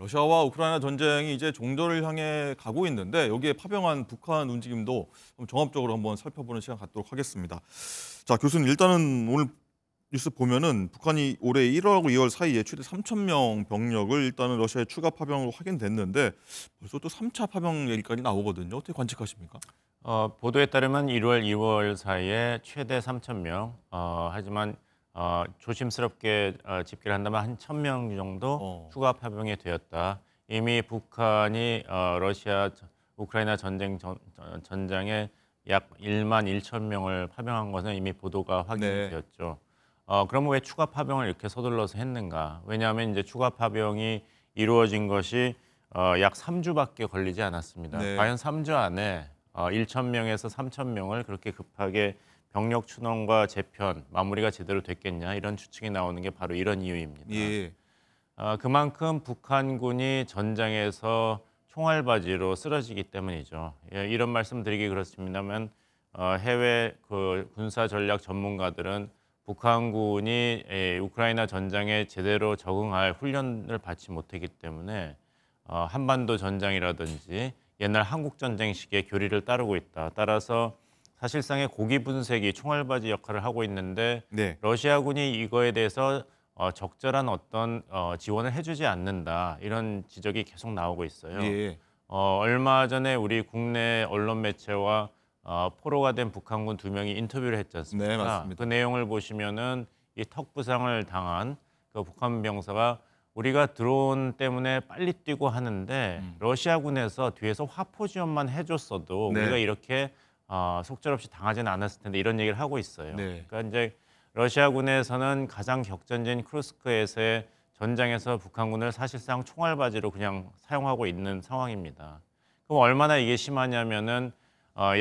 러시아와 우크라이나 전쟁이 이제 종전을 향해 가고 있는데 여기에 파병한 북한 움직임도 좀 종합적으로 한번 살펴보는 시간 갖도록 하겠습니다. 자, 교수님 일단은 오늘 뉴스 보면은 북한이 올해 1월하고 2월 사이에 최대 3천 명 병력을 일단은 러시아에 추가 파병으로 확인됐는데 벌써 또 3차 파병 얘기까지 나오거든요. 어떻게 관측하십니까? 보도에 따르면 1월, 2월 사이에 최대 3천 명. 하지만 조심스럽게 집계를 한다면 한 1,000명 정도 어, 추가 파병이 되었다. 이미 북한이 우크라이나 전장에 약 1만 1천 명을 파병한 것은 이미 보도가 확인이 네, 되었죠. 그러면 왜 추가 파병을 이렇게 서둘러서 했는가? 왜냐하면 이제 추가 파병이 이루어진 것이 약 3주밖에 걸리지 않았습니다. 네, 과연 3주 안에 1,000명에서 3,000명을 그렇게 급하게 병력 추norm과 재편, 마무리가 제대로 됐겠냐 이런 추측이 나오는 게 바로 이런 이유입니다. 예, 그만큼 북한군이 전장에서 총알바지로 쓰러지기 때문이죠. 예, 이런 말씀 드리기 그렇습니다만 해외 군사 전략 전문가들은 북한군이 우크라이나 전장에 제대로 적응할 훈련을 받지 못했기 때문에 한반도 전장이라든지 옛날 한국 전쟁식의 교리를 따르고 있다. 따라서 사실상의 고기 분쇄기 총알바지 역할을 하고 있는데 네, 러시아군이 이거에 대해서 적절한 어떤 지원을 해주지 않는다. 이런 지적이 계속 나오고 있어요. 예, 얼마 전에 우리 국내 언론 매체와 포로가 된 북한군 2명이 인터뷰를 했지 네, 않습니까? 그 맞습니다. 내용을 보시면은 이 턱 부상을 당한 그 북한 병사가 우리가 드론 때문에 빨리 뛰고 하는데 음, 러시아군에서 뒤에서 화포 지원만 해줬어도 우리가 네, 이렇게 속절없이 당하지는 않았을 텐데 이런 얘기를 하고 있어요. 네, 그러니까 이제 러시아군에서는 가장 격전지인 크루스크에서의 전장에서 북한군을 사실상 총알바지로 그냥 사용하고 있는 상황입니다. 그럼 얼마나 이게 심하냐면은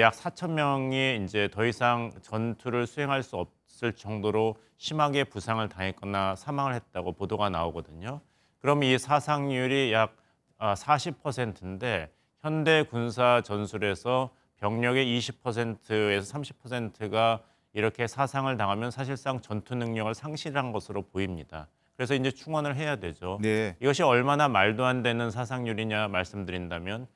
약 4천 명이 이제 더 이상 전투를 수행할 수 없을 정도로 심하게 부상을 당했거나 사망을 했다고 보도가 나오거든요. 그럼 이 사상률이 약 40%인데 현대 군사 전술에서 병력의 20%에서 30%가 이렇게 사상을 당하면 사실상 전투 능력을 상실한 것으로 보입니다. 그래서 이제 충원을 해야 되죠. 네, 이것이 얼마나 말도 안 되는 사상률이냐 말씀드린다면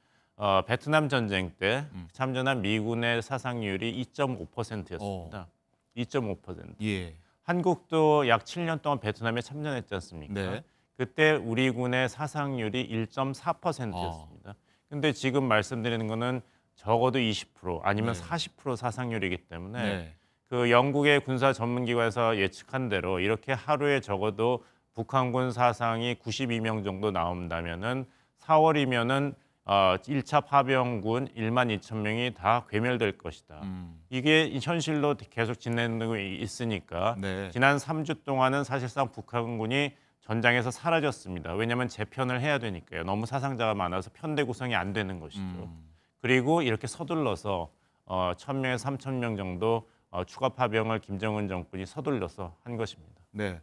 베트남 전쟁 때 음, 참전한 미군의 사상률이 어, 2.5%였습니다. 2.5%. 예, 한국도 약 7년 동안 베트남에 참전했지 않습니까? 네, 그때 우리 군의 사상률이 아, 1.4%였습니다. 근데 지금 말씀드리는 거는 적어도 20% 아니면 네, 40% 사상률이기 때문에 네, 그 영국의 군사 전문기관에서 예측한 대로 이렇게 하루에 적어도 북한군 사상이 92명 정도 나온다면은 4월이면은 1차 파병군 1만 2천 명이 다 괴멸될 것이다. 음, 이게 현실로 계속 진행되고 있으니까 네, 지난 3주 동안은 사실상 북한군이 전장에서 사라졌습니다. 왜냐하면 재편을 해야 되니까요. 너무 사상자가 많아서 편대 구성이 안 되는 것이죠. 음, 그리고 이렇게 서둘러서 1,000명에서 3,000명 정도 추가 파병을 김정은 정권이 서둘러서 한 것입니다. 네.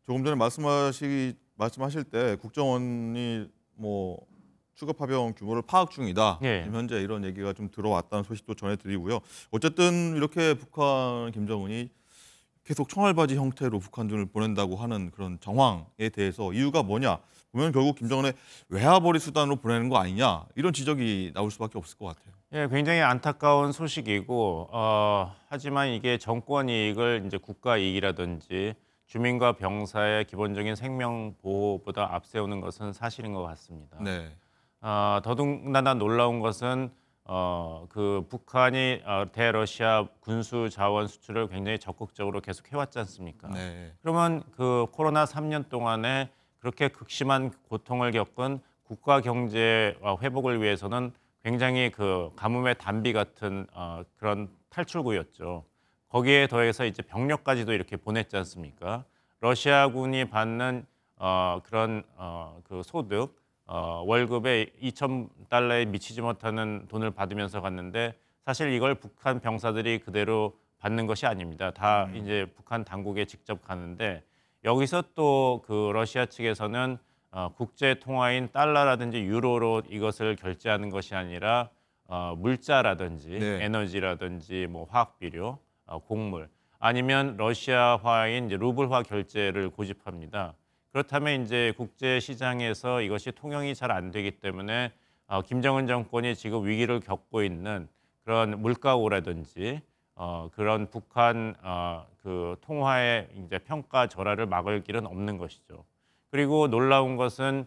조금 전에 말씀하실 때 국정원이 뭐 추가 파병 규모를 파악 중이다. 예. 지금 현재 이런 얘기가 좀 들어왔다는 소식도 전해드리고요. 어쨌든 이렇게 북한 김정은이 계속 총알바지 형태로 북한군을 보낸다고 하는 그런 정황에 대해서 이유가 뭐냐? 보면 결국 김정은의 외화벌이 수단으로 보내는 거 아니냐? 이런 지적이 나올 수밖에 없을 것 같아요. 예, 굉장히 안타까운 소식이고 하지만 이게 정권 이익을 이제 국가 이익이라든지 주민과 병사의 기본적인 생명 보호보다 앞세우는 것은 사실인 것 같습니다. 네, 더군다나 놀라운 것은 그 북한이 대러시아 군수 자원 수출을 굉장히 적극적으로 계속 해왔지 않습니까? 네, 그러면 그 코로나 3년 동안에 그렇게 극심한 고통을 겪은 국가 경제 회복을 위해서는 굉장히 그 가뭄의 단비 같은 그런 탈출구였죠. 거기에 더해서 이제 병력까지도 이렇게 보냈지 않습니까? 러시아군이 받는 그런 그 소득 월급의 2,000달러에 미치지 못하는 돈을 받으면서 갔는데 사실 이걸 북한 병사들이 그대로 받는 것이 아닙니다. 다 음, 이제 북한 당국에 직접 가는데 여기서 또 그 러시아 측에서는 국제 통화인 달러라든지 유로로 이것을 결제하는 것이 아니라 물자라든지 네, 에너지라든지 뭐 화학 비료, 곡물 아니면 러시아화인 이제 루블화 결제를 고집합니다. 그렇다면 이제 국제 시장에서 이것이 통용이 잘 안 되기 때문에 김정은 정권이 지금 위기를 겪고 있는 그런 물가오라든지 그런 북한 그 통화의 이제 평가 절하를 막을 길은 없는 것이죠. 그리고 놀라운 것은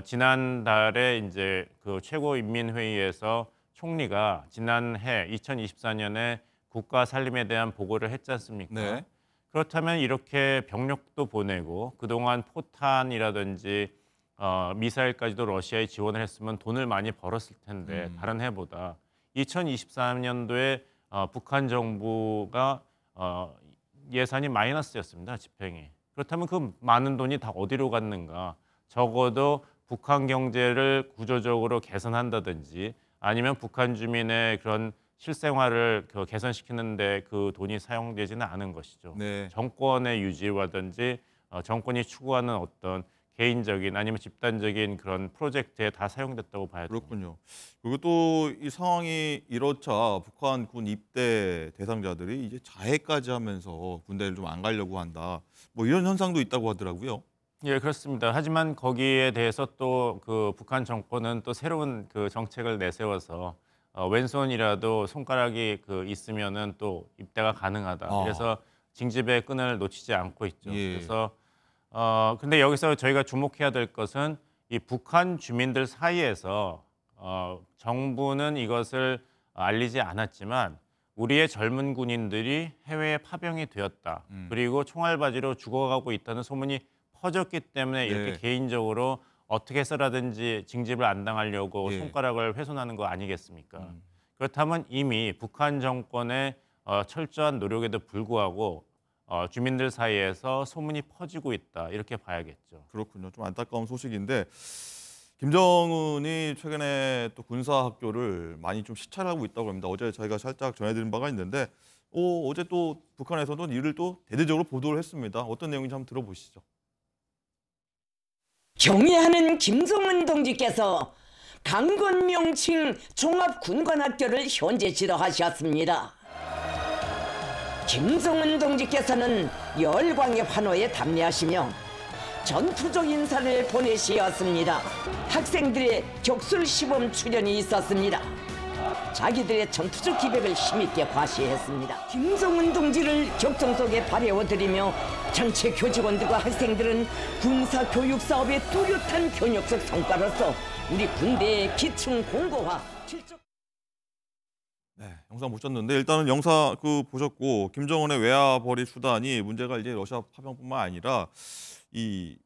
지난달에 이제 그 최고인민회의에서 총리가 지난해 2024년에 국가 살림에 대한 보고를 했지 않습니까? 네. 그렇다면 이렇게 병력도 보내고 그동안 포탄이라든지 미사일까지도 러시아에 지원을 했으면 돈을 많이 벌었을 텐데 다른 해보다 2023년도에 북한 정부가 예산이 마이너스였습니다. 집행이. 그렇다면 그 많은 돈이 다 어디로 갔는가? 적어도 북한 경제를 구조적으로 개선한다든지 아니면 북한 주민의 그런 실생활을 개선시키는데 그 돈이 사용되지는 않은 것이죠. 네. 정권의 유지라든지 정권이 추구하는 어떤 개인적인 아니면 집단적인 그런 프로젝트에 다 사용됐다고 봐야 됩니다. 그렇군요. 그리고 또 이 상황이 이렇자 북한 군 입대 대상자들이 이제 자해까지 하면서 군대를 좀 안 가려고 한다. 뭐 이런 현상도 있다고 하더라고요. 예, 그렇습니다. 하지만 거기에 대해서 또 그 북한 정권은 또 새로운 그 정책을 내세워서 왼손이라도 손가락이 그 있으면은 또 입대가 가능하다. 아. 그래서 징집의 끈을 놓치지 않고 있죠. 예. 그래서 근데 여기서 저희가 주목해야 될 것은 이 북한 주민들 사이에서 정부는 이것을 알리지 않았지만 우리의 젊은 군인들이 해외에 파병이 되었다. 그리고 총알바지로 죽어가고 있다는 소문이 퍼졌기 때문에 이렇게 네. 개인적으로 어떻게 해서라든지 징집을 안 당하려고 예. 손가락을 훼손하는 거 아니겠습니까? 그렇다면 이미 북한 정권의 철저한 노력에도 불구하고 주민들 사이에서 소문이 퍼지고 있다. 이렇게 봐야겠죠. 그렇군요. 좀 안타까운 소식인데 김정은이 최근에 또 군사 학교를 많이 좀 시찰하고 있다고 합니다. 어제 저희가 살짝 전해드린 바가 있는데 어제 또 북한에서는 이를 또 대대적으로 보도를 했습니다. 어떤 내용인지 한번 들어보시죠. 경애하는 김정은 동지께서 강건 명칭 종합군관학교를 현재 지도하셨습니다. 김정은 동지께서는 열광의 환호에 답례하시며 전투적 인사를 보내시었습니다. 학생들의 격술 시범 출연이 있었습니다. 자기들의 전투적 기백을 힘있게 과시했습니다. 김정은 동지를 격정 속에 발해워드리며 전체 교직원들과 학생들은 군사교육 사업의 뚜렷한 견역적 성과로서 우리 군대의 기충 공고화 실적. 네, 영상 보셨는데 일단은 영상 보셨고 김정은의 외화 벌이 수단이 문제가 이제 러시아 파병뿐만 아니라 이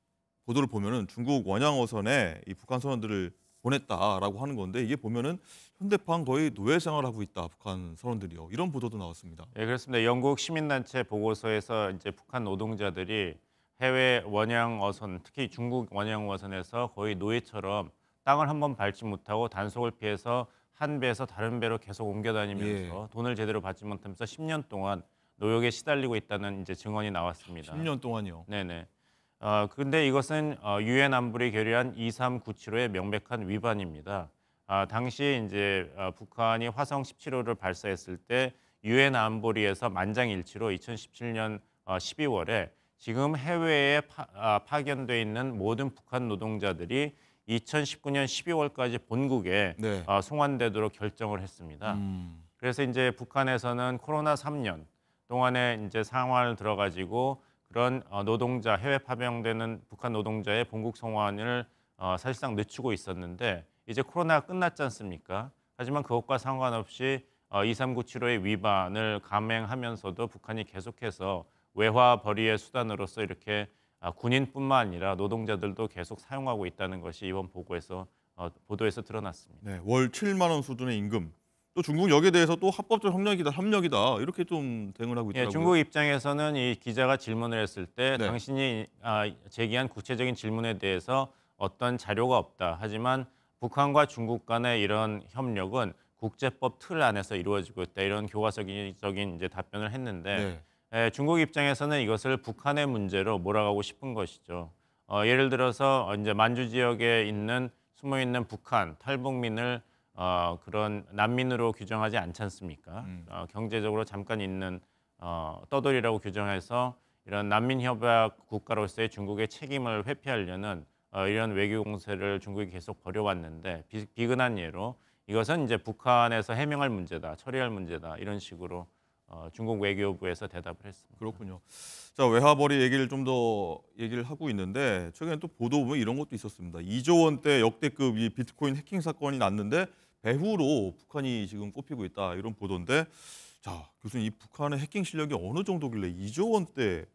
보도를 보면은 중국 원양어선에 이 북한 선원들을 보냈다라고 하는 건데 이게 보면은 현대판 거의 노예 생활하고 있다 북한 선원들이요 이런 보도도 나왔습니다. 예, 그렇습니다. 영국 시민단체 보고서에서 이제 북한 노동자들이 해외 원양 어선, 특히 중국 원양 어선에서 거의 노예처럼 땅을 한번 밟지 못하고 단속을 피해서 한 배에서 다른 배로 계속 옮겨다니면서 돈을 제대로 받지 못하면서 10년 동안 노역에 시달리고 있다는 이제 증언이 나왔습니다. 10년 동안요. 네네. 근데 이것은 유엔 안보리 결의안 2397호의 명백한 위반입니다. 당시 이제 북한이 화성 17호를 발사했을 때 유엔 안보리에서 만장일치로 2017년 12월에 지금 해외에 파견돼 있는 모든 북한 노동자들이 2019년 12월까지 본국에 네. 송환되도록 결정을 했습니다. 그래서 이제 북한에서는 코로나 3년 동안에 이제 상황을 들어가지고 그런 노동자 해외 파병되는 북한 노동자의 본국 송환을 사실상 늦추고 있었는데 이제 코로나가 끝났지 않습니까? 하지만 그것과 상관없이 2397호의 위반을 감행하면서도 북한이 계속해서 외화 벌이의 수단으로서 이렇게 군인뿐만 아니라 노동자들도 계속 사용하고 있다는 것이 이번 보도에서 드러났습니다. 네, 월 7만 원 수준의 임금. 또 중국 여기에 대해서 또 합법적 협력이다 이렇게 좀 대응을 하고 있더라고요. 예, 중국 입장에서는 이 기자가 질문을 했을 때 네. 당신이 제기한 구체적인 질문에 대해서 어떤 자료가 없다. 하지만 북한과 중국 간의 이런 협력은 국제법 틀 안에서 이루어지고 있다. 이런 교과서적인 이제 답변을 했는데 중국 입장에서는 이것을 북한의 문제로 몰아가고 싶은 것이죠. 예를 들어서 이제 만주 지역에 있는 숨어 있는 북한 탈북민을 그런 난민으로 규정하지 않지 않습니까? 경제적으로 잠깐 있는 떠돌이라고 규정해서 이런 난민협약 국가로서의 중국의 책임을 회피하려는 이런 외교 공세를 중국이 계속 벌여왔는데 비근한 예로 이것은 이제 북한에서 해명할 문제다, 처리할 문제다 이런 식으로 중국 외교부에서 대답을 했습니다. 그렇군요. 자, 외화벌이 얘기를 좀 더 얘기를 하고 있는데 최근에 또 보도 보면 이런 것도 있었습니다. 2조 원대 역대급 이 비트코인 해킹 사건이 났는데 배후로 북한이 지금 꼽히고 있다 이런 보도인데, 자, 교수님 이 북한의 해킹 실력이 어느 정도길래 2조 원대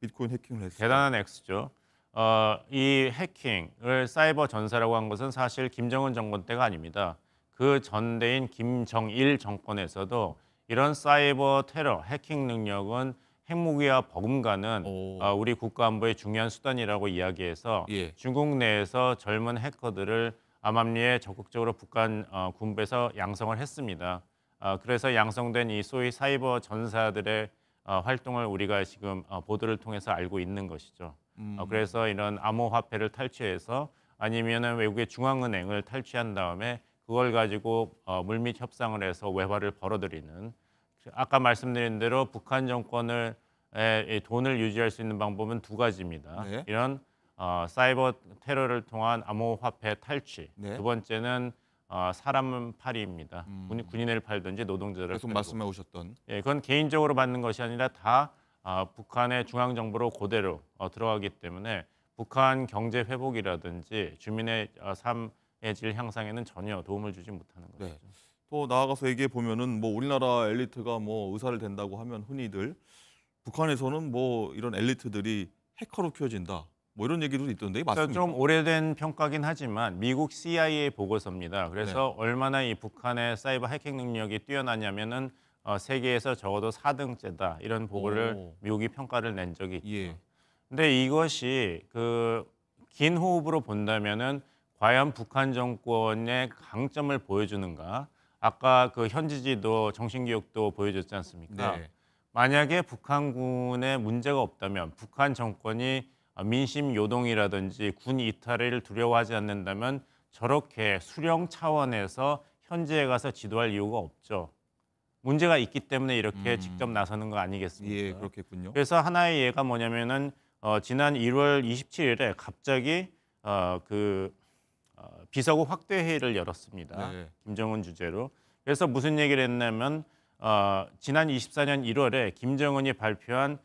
비트코인 해킹을 했을까요? 대단한 액수죠. 이 해킹을 사이버 전사라고 한 것은 사실 김정은 정권 때가 아닙니다. 그 전대인 김정일 정권에서도 이런 사이버 테러 해킹 능력은 핵무기와 버금가는 우리 국가안보의 중요한 수단이라고 이야기해서 예. 중국 내에서 젊은 해커들을 암암리에 적극적으로 북한 군부에서 양성을 했습니다. 그래서 양성된 이 소위 사이버 전사들의 활동을 우리가 지금 보도를 통해서 알고 있는 것이죠. 그래서 이런 암호화폐를 탈취해서 아니면은 외국의 중앙은행을 탈취한 다음에 그걸 가지고 물밑 협상을 해서 외화를 벌어들이는, 아까 말씀드린 대로 북한 정권을 돈을 유지할 수 있는 방법은 두 가지입니다. 네. 이런 사이버 테러를 통한 암호화폐 탈취. 네. 두 번째는 사람 팔이입니다. 군인을 팔든지 노동자를 계속 팔고. 말씀해 오셨던. 예, 그건 개인적으로 받는 것이 아니라 다 북한의 중앙 정부로 그대로 들어가기 때문에 북한 경제 회복이라든지 주민의 삶의 질 향상에는 전혀 도움을 주지 못하는 네. 것이죠. 또 나아가서 얘기해 보면은 뭐 우리나라 엘리트가 뭐 의사를 된다고 하면 흔히들 북한에서는 뭐 이런 엘리트들이 해커로 키워진다. 뭐 이런 얘기도 있던데 이게 맞습니까? 좀 오래된 평가긴 하지만 미국 CIA 보고서입니다. 그래서 얼마나 이 북한의 사이버 해킹 능력이 뛰어나냐면은 세계에서 적어도 4등째다 이런 보고를 오. 미국이 평가를 낸 적이 있죠. 예. 근데 이것이 그 긴 호흡으로 본다면은 과연 북한 정권의 강점을 보여주는가? 아까 그 현지지도 정신교육도 보여줬지 않습니까? 네. 만약에 북한군에 문제가 없다면 북한 정권이 민심 요동이라든지 군 이탈을 두려워하지 않는다면 저렇게 수령 차원에서 현지에 가서 지도할 이유가 없죠. 문제가 있기 때문에 이렇게 직접 나서는 거 아니겠습니까? 예, 그렇겠군요. 그래서 하나의 예가 뭐냐면은 지난 1월 27일에 갑자기 비서구 확대 회의를 열었습니다. 네. 김정은 주재로. 그래서 무슨 얘기를 했냐면 지난 24년 1월에 김정은이 발표한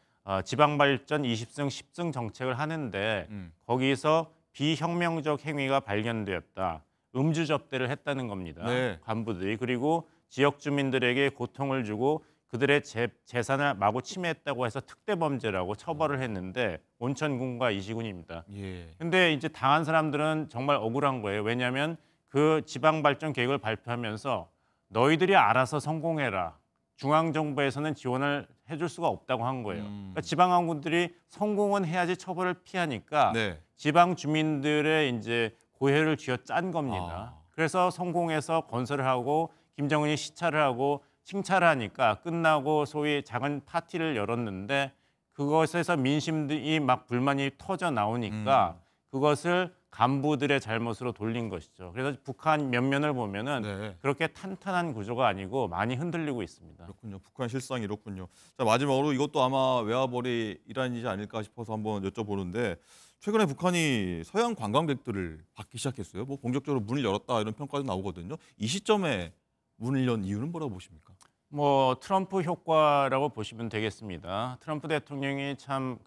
지방발전 20승 10승 정책을 하는데 거기서 비혁명적 행위가 발견되었다. 음주 접대를 했다는 겁니다. 네. 간부들이. 그리고 지역 주민들에게 고통을 주고 그들의 재산을 마구 침해했다고 해서 특대범죄라고 처벌을 했는데 온천군과 이시군입니다. 예. 근데 이제 당한 사람들은 정말 억울한 거예요. 왜냐하면 그 지방발전 계획을 발표하면서 너희들이 알아서 성공해라. 중앙정부에서는 지원을 해줄 수가 없다고 한 거예요. 그러니까 지방항군들이 성공은 해야지 처벌을 피하니까 네. 지방 주민들의 이제 고해를 쥐어짠 겁니다. 그래서 성공해서 건설을 하고 김정은이 시찰을 하고 칭찬을 하니까 끝나고 소위 작은 파티를 열었는데 그것에서 민심들이 막 불만이 터져 나오니까 그것을 간부들의 잘못으로 돌린 것이죠. 그래서 북한 면면을 보면은 네. 그렇게 탄탄한 구조가 아니고 많이 흔들리고 있습니다. 그렇군요. 북한 실상이 이렇군요. 자, 마지막으로 이것도 아마 외화벌이 일환이지 않을까 싶어서 한번 여쭤보는데, 최근에 북한이 서양 관광객들을 받기 시작했어요. 뭐 본격적으로 문을 열었다 이런 평가도 나오거든요. 이 시점에 문을 연 이유는 뭐라고 보십니까? 뭐 트럼프 효과라고 보시면 되겠습니다. 트럼프 대통령이 참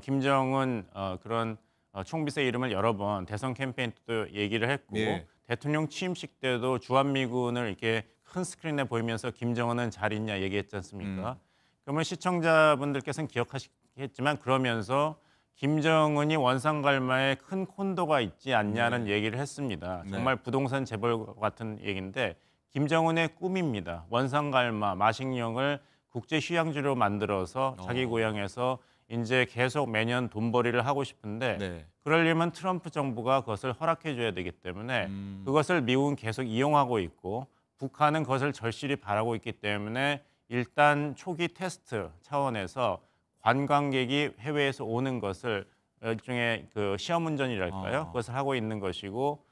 김정은 그런 총비서의 이름을 여러 번 대선 캠페인 때도 얘기를 했고 예. 대통령 취임식 때도 주한미군을 이렇게 큰 스크린에 보이면서 김정은은 잘 있냐 얘기했지 않습니까? 그러면 시청자분들께서는 기억하시겠지만 그러면서 김정은이 원상갈마에 큰 콘도가 있지 않냐는 얘기를 했습니다. 네. 정말 부동산 재벌 같은 얘기인데 김정은의 꿈입니다. 원상갈마 마식령을 국제 휴양지로 만들어서 자기 고향에서 이제 계속 매년 돈벌이를 하고 싶은데 네. 그러려면 트럼프 정부가 그것을 허락해 줘야 되기 때문에 그것을 미국은 계속 이용하고 있고 북한은 그것을 절실히 바라고 있기 때문에 일단 초기 테스트 차원에서 관광객이 해외에서 오는 것을 일종의 그 시험 운전이랄까요? 그것을 하고 있는 것이고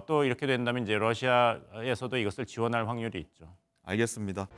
또 이렇게 된다면 이제 러시아에서도 이것을 지원할 확률이 있죠. 알겠습니다.